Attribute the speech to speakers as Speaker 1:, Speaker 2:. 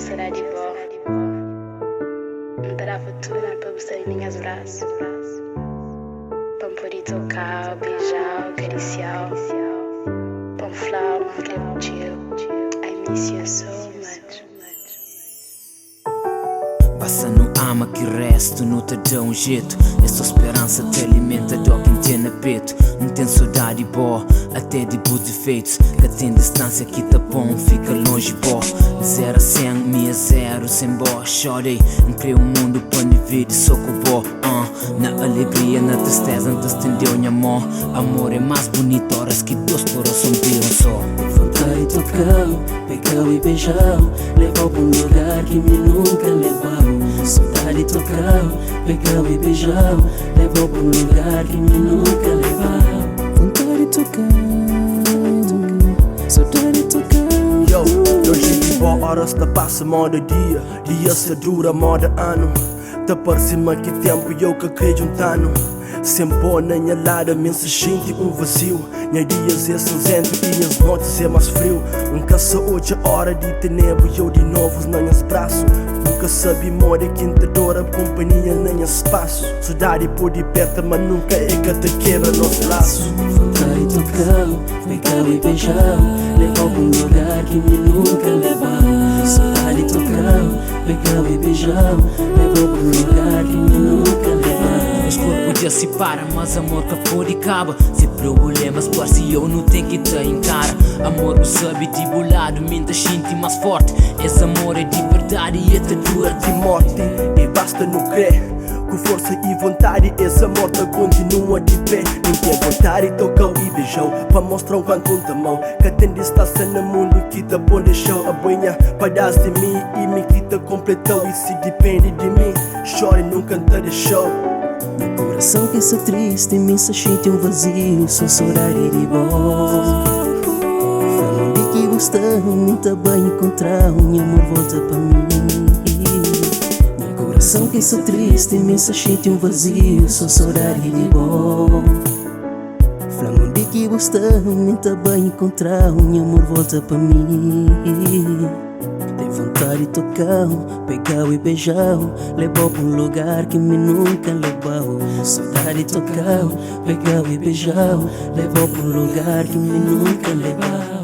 Speaker 1: será de bom. Me dará futuro para você em minhas braços. Para me poder tocar, beijar, acariciar. Para me falar, me querer contigo. I miss you so much.
Speaker 2: Passa no ama que resto não te dá um jeito. Essa esperança te alimenta de quem tem na peito. Não tem saudade boa, até de bons defeitos. Que tem distância que tá bom, fica longe boa. 0 a 100, minha 0 sem boa. Chorei, não criei um mundo para dividir só com boa. Na alegria, na tristeza, não te estendeu minha mão. Amor é mais bonito, horas que dois corações viram só.
Speaker 3: Vontade de tocar, pegar e beijar, levar pra um lugar que me nunca levou. Saudade de tocar, pegar e beijar, levar pra um lugar que me nunca levou. Vontade de tocar, saudade de tocar.
Speaker 4: Yo, hoje de boa horas te passa moda dia. Dia se dura moda ano. Te parece-me que tempo eu que creio juntando. Sempre bom na minha lada, me se sente vazio. Minha dias é cinzento e minhas noites é mais frio. Nunca se hoje a hora de ter nevo e eu de novo nas minhas braços. Nunca sabe mora quem te dora companhia na minha espaço. Saudade por de perto, mas nunca é que te quebra nosso laço.
Speaker 3: Vontade de tocar, pegar e beijar, levar pra um lugar que me nunca levou. Saudade de tocar, pegar e beijar, levar pra um lugar que me nunca levou.
Speaker 2: Os corpos já se param, mas amor que pode acaba. Se problemas, parece eu não tenho que te encara. Amor, sabe de bolado, mente sente mais forte. Esse amor é de verdade e até dura
Speaker 4: De morte, e basta não crer. Com força e vontade, essa morte continua de pé. Não tem vontade, tocou e beijou para mostrar o quanto um mão. Que tem distância no mundo que te bom deixou. A banha pedaço de mim e me que te completou. E se depende de mim, chore nunca te deixou.
Speaker 3: Meu coração que está triste, imensa sente vazio, só saudade de bom. Falam de que gostam, muito bem encontrar, meu amor volta para mim. Meu coração que está triste, imensa sente vazio, só saudade de bom. Falam de que gostam, muito bem encontrar, meu amor volta para mim. Tem vontade de tocar, pegar e beijar, levar pra um lugar que me nunca levou. Saudade de tocar, pegar e beijar, levar pra um lugar que me nunca levou.